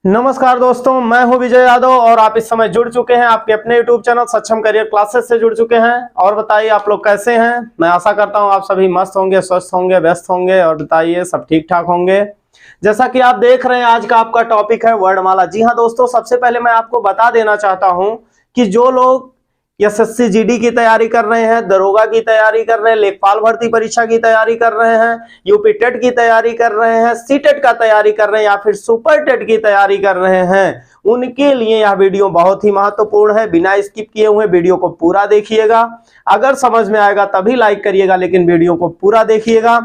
नमस्कार दोस्तों, मैं हूं विजय यादव और आप इस समय जुड़ चुके हैं आपके अपने YouTube चैनल सक्षम करियर क्लासेस से जुड़ चुके हैं। और बताइए आप लोग कैसे हैं। मैं आशा करता हूं आप सभी मस्त होंगे, स्वस्थ होंगे, व्यस्त होंगे और बताइए सब ठीक ठाक होंगे। जैसा कि आप देख रहे हैं आज का आपका टॉपिक है वर्णमाला। जी हाँ दोस्तों, सबसे पहले मैं आपको बता देना चाहता हूं कि जो लोग एसएससी जीडी की तैयारी कर रहे हैं, दरोगा की तैयारी कर रहे हैं, लेखपाल भर्ती परीक्षा की तैयारी कर रहे हैं, यूपी टेट की तैयारी कर रहे हैं, सीटेट का तैयारी कर रहे हैं या फिर सुपर टेट की तैयारी कर रहे हैं, उनके लिए यह वीडियो बहुत ही महत्वपूर्ण है। बिना स्किप किए हुए वीडियो को पूरा देखिएगा। अगर समझ में आएगा तभी लाइक करिएगा, लेकिन वीडियो को पूरा देखिएगा।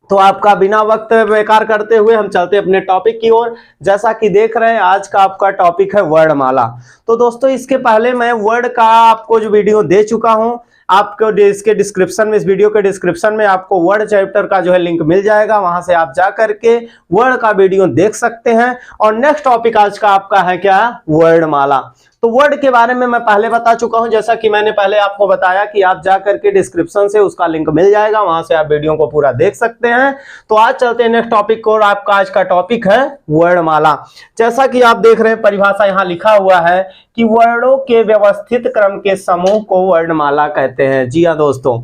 तो आपका बिना वक्त बेकार करते हुए हम चलते अपने टॉपिक की ओर। जैसा कि देख रहे हैं आज का आपका टॉपिक है वर्णमाला। तो दोस्तों इसके पहले मैं वर्ड का आपको जो वीडियो दे चुका हूं, आपको इसके डिस्क्रिप्शन में, इस वीडियो के डिस्क्रिप्शन में आपको वर्ड चैप्टर का जो है लिंक मिल जाएगा, वहां से आप जा करके वर्ड का वीडियो देख सकते हैं। और नेक्स्ट टॉपिक आज का आपका है क्या, वर्णमाला। तो वर्ड के बारे में मैं पहले बता चुका हूं, जैसा कि मैंने पहले आपको बताया कि आप जा करके डिस्क्रिप्शन से उसका लिंक मिल जाएगा, वहां से आप वीडियो को पूरा देख सकते हैं। तो आज चलते हैं नेक्स्ट टॉपिक को, और आपका आज का टॉपिक है वर्णमाला। जैसा कि आप देख रहे हैं परिभाषा यहां लिखा हुआ है कि वर्णों के व्यवस्थित क्रम के समूह को वर्णमाला कहते हैं। जी हाँ दोस्तों,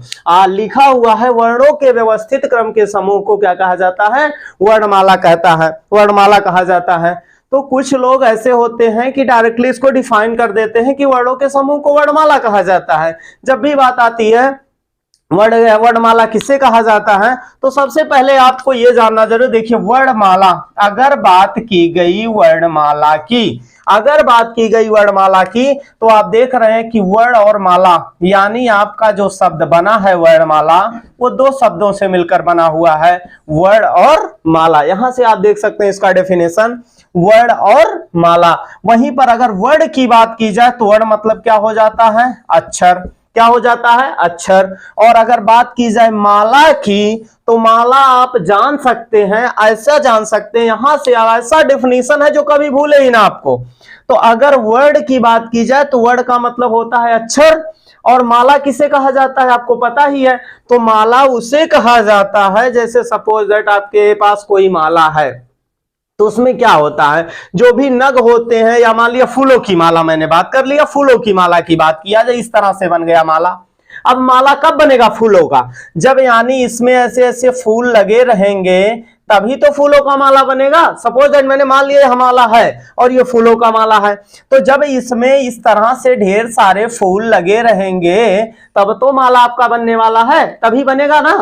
लिखा हुआ है वर्णों के व्यवस्थित क्रम के समूह को क्या कहा जाता है, वर्णमाला कहता है, वर्णमाला कहा जाता है। तो कुछ लोग ऐसे होते हैं कि डायरेक्टली इसको डिफाइन कर देते हैं कि वर्णों के समूह को वर्णमाला कहा जाता है। जब भी बात आती है वर्णमाला किसे कहा जाता है, तो सबसे पहले आपको यह जानना जरूर। देखिए वर्णमाला, अगर बात की गई वर्णमाला की, अगर बात की गई वर्णमाला की, तो आप देख रहे हैं कि वर्ण और माला, यानी आपका जो शब्द बना है वर्णमाला, वो दो शब्दों से मिलकर बना हुआ है, वर्ण और माला। यहां से आप देख सकते हैं इसका डेफिनेशन, वर्ण और माला। वहीं पर अगर वर्ण की बात की जाए तो वर्ण मतलब क्या हो जाता है, अक्षर। क्या हो जाता है, अक्षर। और अगर बात की जाए माला की, तो माला आप जान सकते हैं, ऐसा जान सकते हैं, यहां से ऐसा डेफिनेशन है जो कभी भूले ही ना आपको। तो अगर वर्ड की बात की जाए तो वर्ड का मतलब होता है अक्षर, और माला किसे कहा जाता है आपको पता ही है। तो माला उसे कहा जाता है, जैसे सपोज दैट आपके पास कोई माला है, तो उसमें क्या होता है, जो भी नग होते हैं, या मान लिया फूलों की माला, मैंने बात कर लिया फूलों की माला की बात किया जाए, इस तरह से बन गया माला। अब माला कब बनेगा फूलों का, जब यानी इसमें ऐसे ऐसे फूल लगे रहेंगे, तभी तो फूलों का माला बनेगा। सपोज दैट मैंने मान लिया माला है और ये फूलों का माला है, तो जब इसमें इस तरह से ढेर सारे फूल लगे रहेंगे तब तो माला आपका बनने वाला है, तभी बनेगा ना।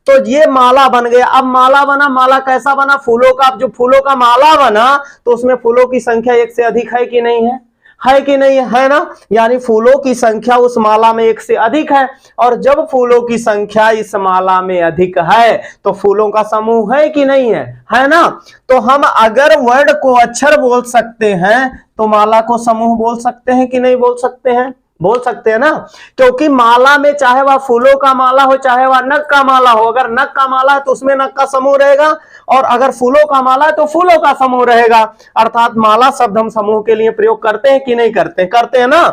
तो ये माला बन गया। अब माला बना, माला कैसा बना, फूलों का। अब जो फूलों का माला बना तो उसमें फूलों की संख्या एक से अधिक है कि नहीं है, है कि नहीं है ना, यानी फूलों की संख्या उस माला में एक से अधिक है। और जब फूलों की संख्या इस माला में अधिक है तो फूलों का समूह है कि नहीं है ना। तो हम अगर वर्ड को अक्षर बोल सकते हैं तो माला को समूह बोल सकते हैं कि नहीं बोल सकते हैं, बोल सकते हैं ना। क्योंकि माला में चाहे वह फूलों का माला हो चाहे वह नग का माला हो, अगर नग का माला है तो उसमें नग का समूह रहेगा, और अगर फूलों का माला है तो फूलों का समूह रहेगा। अर्थात माला शब्द हम समूह के लिए प्रयोग करते हैं कि नहीं करते, करते हैं ना।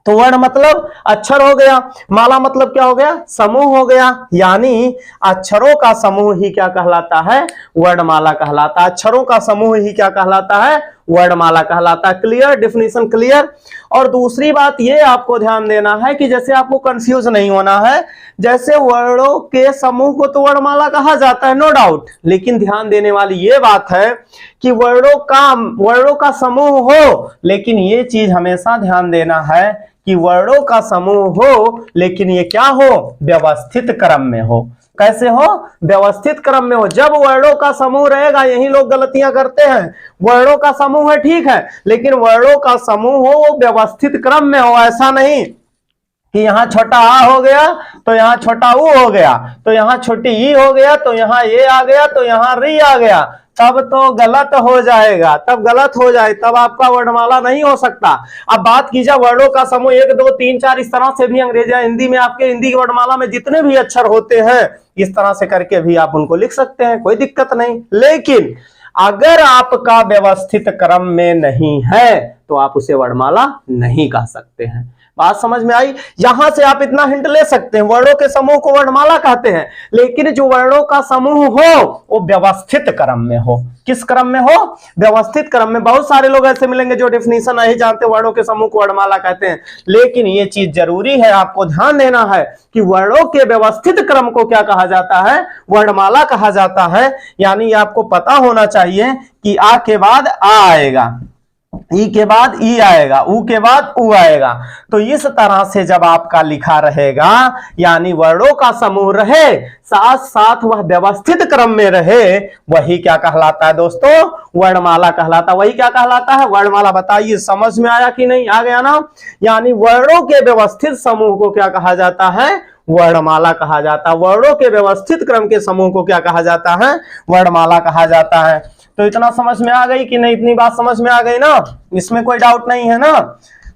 तो वर्ण मतलब अक्षर हो गया, माला मतलब क्या हो गया, समूह हो गया। यानी अक्षरों का समूह ही क्या कहलाता है, वर्णमाला कहलाता है। अक्षरों का समूह ही क्या कहलाता है, वर्णमाला कहलाता है। Clear, definition clear. और दूसरी बात ये आपको ध्यान देना है कि जैसे आपको कंफ्यूज नहीं होना है, जैसे वर्णों के समूह को तो वर्णमाला कहा जाता है, नो डाउट, लेकिन ध्यान देने वाली ये बात है कि वर्णों का समूह हो, लेकिन ये चीज हमेशा ध्यान देना है कि वर्णों का समूह हो, लेकिन ये क्या हो, व्यवस्थित क्रम में हो। कैसे हो, व्यवस्थित क्रम में हो। जब वर्णों का समूह रहेगा, यही लोग गलतियां करते हैं, वर्णों का समूह है ठीक है, लेकिन वर्णों का समूह हो वो व्यवस्थित क्रम में हो। ऐसा नहीं कि यहाँ छोटा आ हो गया तो यहाँ छोटा ऊ हो गया, तो यहाँ छोटी ई हो गया, तो यहाँ ये आ गया, तो यहाँ री आ गया, तब तो गलत हो जाएगा, तब गलत हो जाए, तब आपका वर्णमाला नहीं हो सकता। अब बात की जाए वर्णों का समूह 1 2 3 4, इस तरह से भी अंग्रेजी हिंदी में आपके हिंदी की वर्णमाला में जितने भी अक्षर होते हैं, इस तरह से करके भी आप उनको लिख सकते हैं, कोई दिक्कत नहीं। लेकिन अगर आपका व्यवस्थित क्रम में नहीं है तो आप उसे वर्णमाला नहीं कह सकते हैं। बात समझ में आई? यहां से आप इतना हिंट ले सकते हैं, वर्णों के समूह को वर्णमाला कहते हैं, लेकिन जो वर्णों का समूह हो वो व्यवस्थित क्रम में हो। किस क्रम में हो? व्यवस्थित क्रम में। बहुत सारे लोग ऐसे मिलेंगे जो डेफिनेशन नहीं जानते, वर्णों के समूह को वर्णमाला कहते हैं, लेकिन ये चीज जरूरी है, आपको ध्यान देना है कि वर्णों के व्यवस्थित क्रम को क्या कहा जाता है? वर्णमाला कहा जाता है। यानी आपको पता होना चाहिए कि आ के बाद आ आएगा, ई के बाद ई आएगा, ऊ के बाद ऊ आएगा। तो इस तरह से जब आपका लिखा रहेगा, यानी वर्णों का समूह रहे, साथ साथ वह व्यवस्थित क्रम में रहे, वही क्या कहलाता है दोस्तों? वर्णमाला कहलाता है। वही क्या कहलाता है? वर्णमाला। बताइए समझ में आया कि नहीं? आ गया ना? यानी वर्णों के व्यवस्थित समूह को क्या कहा जाता है? वर्णमाला कहा जाता है। वर्णों के व्यवस्थित क्रम के समूह को क्या कहा जाता है? वर्णमाला कहा जाता है। तो इतना समझ में आ गई कि नहीं? इतनी बात समझ में आ गई ना? इसमें कोई डाउट नहीं है ना?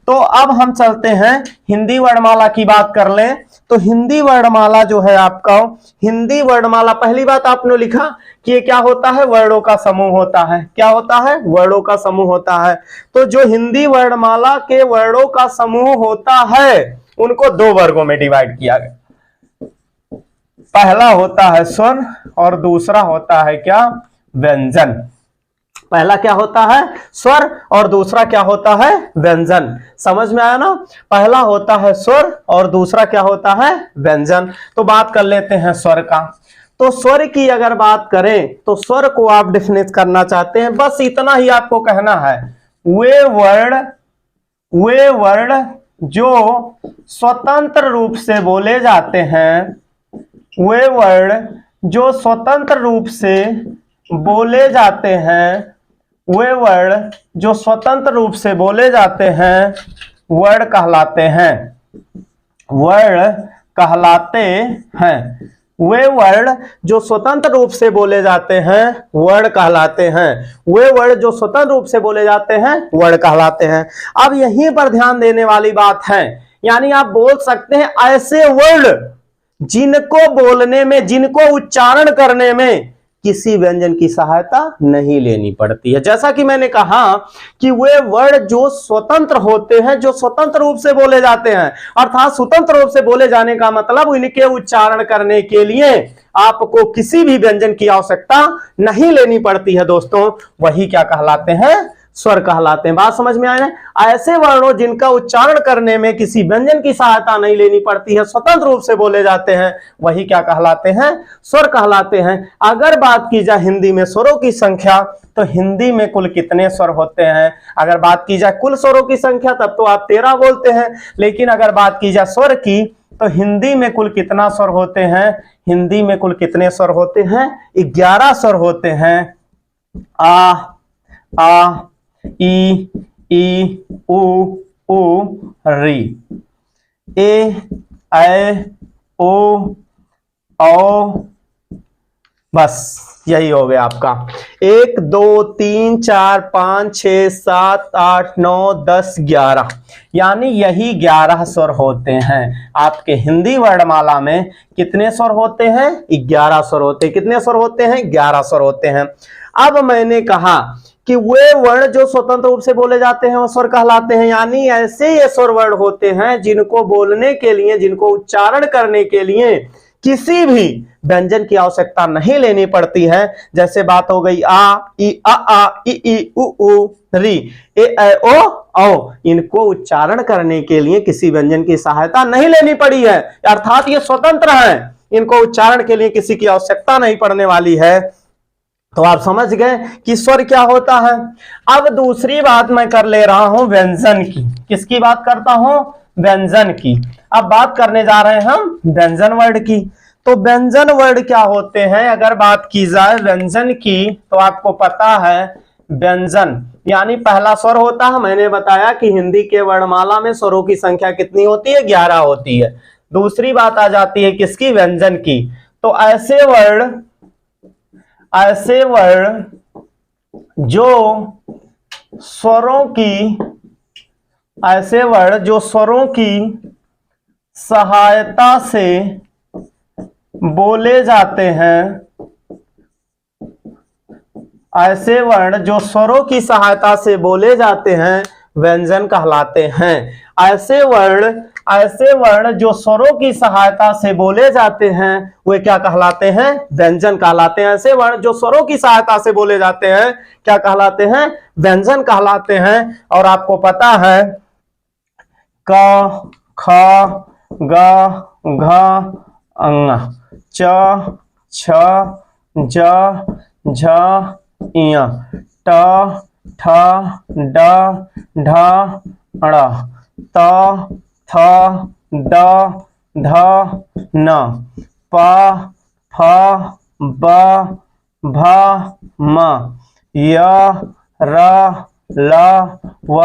तो अब हम चलते हैं हिंदी वर्णमाला की बात कर लें। तो हिंदी वर्णमाला जो है आपका, हिंदी वर्णमाला, पहली बात आपने लिखा कि ये क्या होता है? वर्णों का समूह होता है। क्या होता है? वर्णों का समूह होता है। तो जो हिंदी वर्णमाला के वर्णों का समूह होता है, उनको दो वर्गों में डिवाइड किया गया। पहला होता है स्वर और दूसरा होता है क्या? व्यंजन। पहला क्या होता है? स्वर और दूसरा क्या होता है? व्यंजन। समझ में आया ना? पहला होता है स्वर और दूसरा क्या होता है? व्यंजन। तो बात कर लेते हैं स्वर का। तो स्वर की अगर बात करें तो स्वर को आप डिफिनेट करना चाहते हैं, बस इतना ही आपको कहना है, वे वर्ण जो स्वतंत्र रूप से बोले जाते हैं, वे वर्ण जो स्वतंत्र रूप से बोले जाते हैं, वे वर्ण जो स्वतंत्र रूप से बोले जाते हैं, वर्ण कहलाते हैं। वर्ण कहलाते हैं। वे वर्ण जो स्वतंत्र रूप से बोले जाते हैं, वर्ण कहलाते हैं। वे वर्ण जो स्वतंत्र रूप से बोले जाते हैं, वर्ण कहलाते हैं। अब यहीं पर ध्यान देने वाली बात है, यानी आप बोल सकते हैं ऐसे वर्ण जिनको बोलने में, जिनको उच्चारण करने में किसी व्यंजन की सहायता नहीं लेनी पड़ती है। जैसा कि मैंने कहा कि वे वर्ण जो स्वतंत्र होते हैं, जो स्वतंत्र रूप से बोले जाते हैं, अर्थात स्वतंत्र रूप से बोले जाने का मतलब इनके उच्चारण करने के लिए आपको किसी भी व्यंजन की आवश्यकता नहीं लेनी पड़ती है दोस्तों, वही क्या कहलाते हैं? स्वर कहलाते हैं। बात समझ में आया? ऐसे वर्णों जिनका उच्चारण करने में किसी व्यंजन की सहायता नहीं लेनी पड़ती है, स्वतंत्र रूप से बोले जाते हैं, वही क्या कहलाते हैं? स्वर कहलाते हैं। अगर बात की जाए हिंदी में स्वरों की संख्या, तो हिंदी में कुल कितने स्वर होते हैं? अगर बात की जाए कुल स्वरों की संख्या, तब तो आप 13 बोलते हैं, लेकिन अगर बात की जाए स्वर की, तो हिंदी में कुल कितना स्वर होते हैं? हिंदी में कुल कितने स्वर होते हैं? 11 स्वर होते हैं। आ, ई, उ, री, ए, ऐ, ओ, औ, बस यही हो गया आपका। 1 2 3 4 5 6 7 8 9 10 11, यानी यही 11 स्वर होते हैं। आपके हिंदी वर्णमाला में कितने स्वर होते हैं? 11 स्वर होते हैं। कितने स्वर होते हैं? 11 स्वर होते हैं। अब मैंने कहा कि वे वर्ण जो स्वतंत्र रूप से बोले जाते हैं वो स्वर कहलाते हैं, यानी ऐसे ये स्वर वर्ण होते हैं जिनको बोलने के लिए, जिनको उच्चारण करने के लिए किसी भी व्यंजन की आवश्यकता नहीं लेनी पड़ती है। जैसे बात हो गई आ, ई, ई, उ, री, ए, ऐ, ओ, औ। इनको उच्चारण करने के लिए किसी व्यंजन की सहायता नहीं लेनी पड़ी है, अर्थात ये स्वतंत्र हैं, इनको उच्चारण के लिए किसी की आवश्यकता नहीं पड़ने वाली है। तो आप समझ गए कि स्वर क्या होता है। अब दूसरी बात मैं कर ले रहा हूं व्यंजन की। किसकी बात करता हूं? व्यंजन की। अब बात करने जा रहे हैं हम व्यंजन वर्ड की। तो व्यंजन वर्ड क्या होते हैं? अगर बात की जाए व्यंजन की, तो आपको पता है व्यंजन यानी पहला स्वर होता है। मैंने बताया कि हिंदी के वर्णमाला में स्वरों की संख्या कितनी होती है? 11 होती है। दूसरी बात आ जाती है किसकी? व्यंजन की। तो ऐसे वर्ण जो स्वरों की सहायता से बोले जाते हैं, ऐसे वर्ण जो स्वरों की सहायता से बोले जाते हैं, व्यंजन कहलाते हैं। ऐसे वर्ण जो स्वरों की सहायता से बोले जाते हैं वे क्या कहलाते हैं? व्यंजन कहलाते हैं। ऐसे वर्ण जो स्वरों की सहायता से बोले जाते हैं क्या कहलाते हैं? व्यंजन कहलाते हैं। और आपको पता है क, ख, ग, घ, अंग, च, छ, ज, झ, ञ, ट, ठ, ड, ढ, ण, त, थ, द, ध, न, प, फ, ब, भ, म, य, र, ल, व,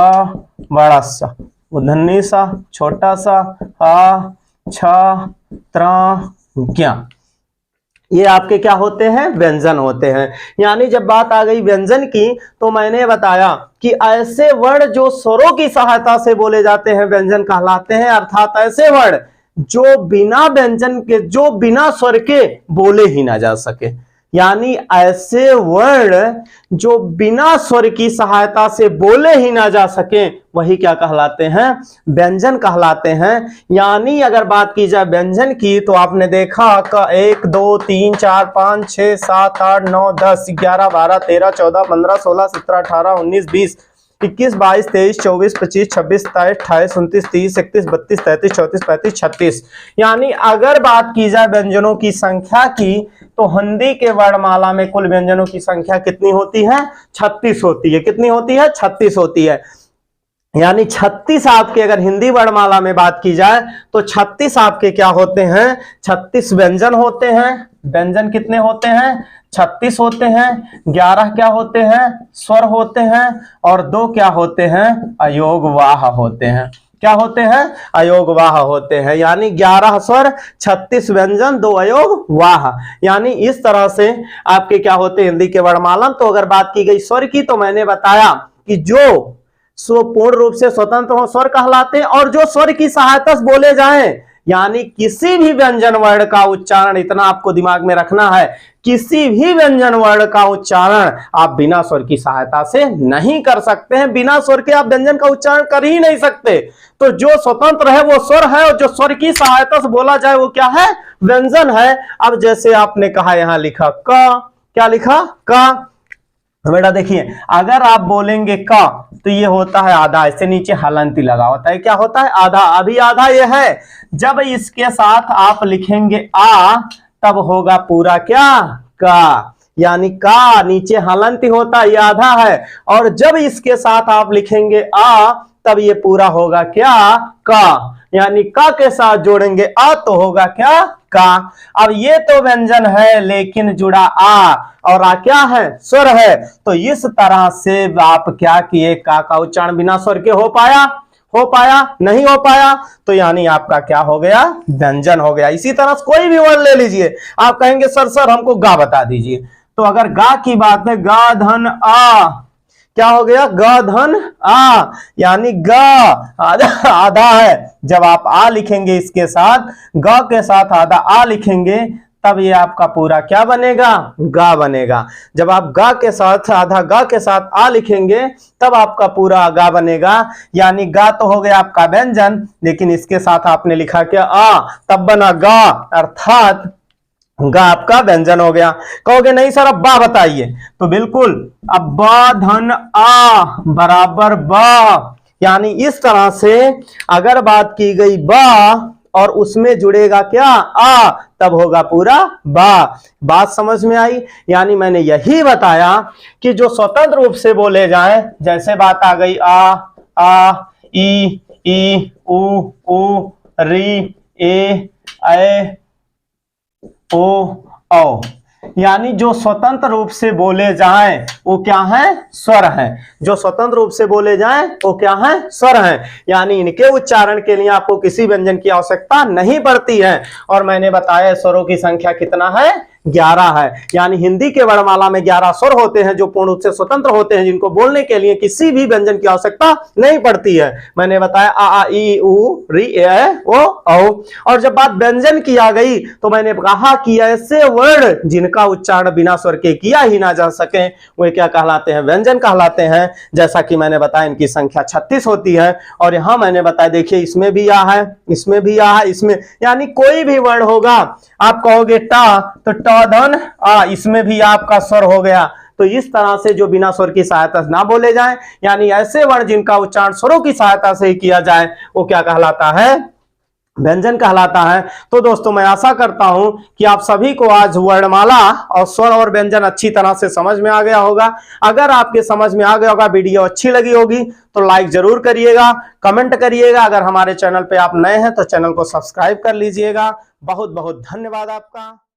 बड़ा सा, उधन्नी सा, छोटा सा, आ, छ, त्र, ज्ञ। ये आपके क्या होते हैं? व्यंजन होते हैं। यानी जब बात आ गई व्यंजन की तो मैंने बताया कि ऐसे वर्ण जो स्वरों की सहायता से बोले जाते हैं व्यंजन कहलाते हैं। अर्थात ऐसे वर्ण जो बिना व्यंजन के, जो बिना स्वर के बोले ही ना जा सके। यानी ऐसे वर्ण जो बिना स्वर की सहायता से बोले ही ना जा सके वही क्या कहलाते हैं? व्यंजन कहलाते हैं। यानी अगर बात की जाए व्यंजन की तो आपने देखा का 1 2 3 4 5 6 7 8 9 10 11 12 13 14 15 16 17 18 19 20 21 22 23 24 25 26 27 28 29 30 31 32 33 34 35 36। यानी अगर बात की जाए व्यंजनों की संख्या की तो हिंदी के वर्णमाला में कुल व्यंजनों की संख्या कितनी होती है? 36 होती है। कितनी होती है? 36 होती है। यानी 36 आपके अगर हिंदी वर्णमाला में बात की जाए तो 36 आपके क्या होते हैं? 36 व्यंजन होते हैं। व्यंजन कितने होते हैं? 36 होते हैं। 11 क्या होते हैं? स्वर होते हैं। और 2 क्या होते हैं? अयोगवाह होते हैं। क्या होते हैं? अयोगवाह होते हैं। यानी 11 स्वर, 36 व्यंजन, 2 अयोगवाह। यानी इस तरह से आपके क्या होते हैं हिंदी के वर्णमाला। तो अगर बात की गई स्वर की तो मैंने बताया कि जो पूर्ण रूप से स्वतंत्र हो स्वर कहलाते हैं और जो स्वर की सहायता से बोले जाएं। यानी किसी भी व्यंजन वर्ण का उच्चारण, इतना आपको दिमाग में रखना है, किसी भी व्यंजन वर्ण का उच्चारण आप बिना स्वर की सहायता से नहीं कर सकते हैं। बिना स्वर के आप व्यंजन का उच्चारण कर ही नहीं सकते। तो जो स्वतंत्र है वो स्वर है और जो स्वर की सहायता से बोला जाए वो क्या है? व्यंजन है। अब जैसे आपने कहा यहां लिखा क, क्या लिखा? क। बेटा देखिए अगर आप बोलेंगे क तो ये होता है आधा, इससे नीचे हलंती लगा होता है। क्या होता है? आधा। अभी आधा ये है। जब इसके साथ आप लिखेंगे आ तब होगा पूरा क्या? का। यानी का नीचे हलंती होता है, ये आधा है। और जब इसके साथ आप लिखेंगे आ तब ये पूरा होगा क्या? का। यानी का के साथ जोड़ेंगे आ तो होगा क्या? का। अब ये तो व्यंजन है लेकिन जुड़ा आ, और आ क्या है? स्वर है। तो इस तरह से आप क्या किए? का उच्चारण बिना स्वर के हो पाया? हो पाया? नहीं हो पाया। तो यानी आपका क्या हो गया? व्यंजन हो गया। इसी तरह से कोई भी वर्ण ले लीजिए, आप कहेंगे सर हमको गा बता दीजिए। तो अगर गा की बात है, गा धन आ, क्या हो गया? ग धन आ। यानी ग आधा है। जब आप आ लिखेंगे इसके साथ, ग के साथ आधा आ लिखेंगे तब ये आपका पूरा क्या बनेगा? गा बनेगा। जब आप गा के साथ आधा गा के साथ आ लिखेंगे तब आपका पूरा गा बनेगा। यानी गा तो हो गया आपका व्यंजन, लेकिन इसके साथ आपने लिखा क्या? आ, तब बना गा, अर्थात गा आपका व्यंजन हो गया। कहोगे नहीं सर अब बा बताइए, तो बिल्कुल अब बा धन आ बराबर बा। यानी इस तरह से अगर बात की गई बा और उसमें जुड़ेगा क्या? आ, तब होगा पूरा बा। बात समझ में आई? यानी मैंने यही बताया कि जो स्वतंत्र रूप से बोले जाए, जैसे बात आ गई आ ई उ री ए ओ औ, यानी जो स्वतंत्र रूप से बोले जाएं वो क्या है? स्वर हैं। जो स्वतंत्र रूप से बोले जाएं वो क्या है? स्वर हैं। यानी इनके उच्चारण के लिए आपको किसी व्यंजन की आवश्यकता नहीं पड़ती है। और मैंने बताया स्वरों की संख्या कितना है? 11 है। यानी हिंदी के वर्णमाला में 11 स्वर होते हैं जो पूर्ण रूप से स्वतंत्र होते हैं, जिनको बोलने के लिए किसी भी व्यंजन की आवश्यकता नहीं पड़ती है। मैंने बताया आ ई उ री ए ओ औ। और जब बात व्यंजन की आ गई तो मैंने कहा कि ऐसे वर्ण जिनका उच्चारण बिना स्वर के किया ही ना जा सके वे क्या कहलाते हैं, व्यंजन कहलाते हैं। जैसा कि मैंने बताया इनकी संख्या 36 होती है। और यहां मैंने बताया देखिए इसमें भी आ है, इसमें भी आ है, इसमें, यानी कोई भी वर्ण होगा आप कहोगे टा तो ट धन आ, इसमें भी आपका स्वर हो गया। तो इस तरह से जो बिना स्वर की सहायता से ना बोले जाएं, यानी ऐसे वर्ण जिनका उच्चारण स्वरों की सहायता से ही किया जाए वो क्या कहलाता है, व्यंजन कहलाता है। तो दोस्तों मैं आशा करता हूं कि आप सभी को आज वर्णमाला और स्वर और व्यंजन अच्छी तरह से समझ में आ गया होगा। अगर आपके समझ में आ गया होगा, वीडियो अच्छी लगी होगी तो लाइक जरूर करिएगा, कमेंट करिएगा। अगर हमारे चैनल पे आप नए हैं तो चैनल को सब्सक्राइब कर लीजिएगा। बहुत बहुत धन्यवाद आपका।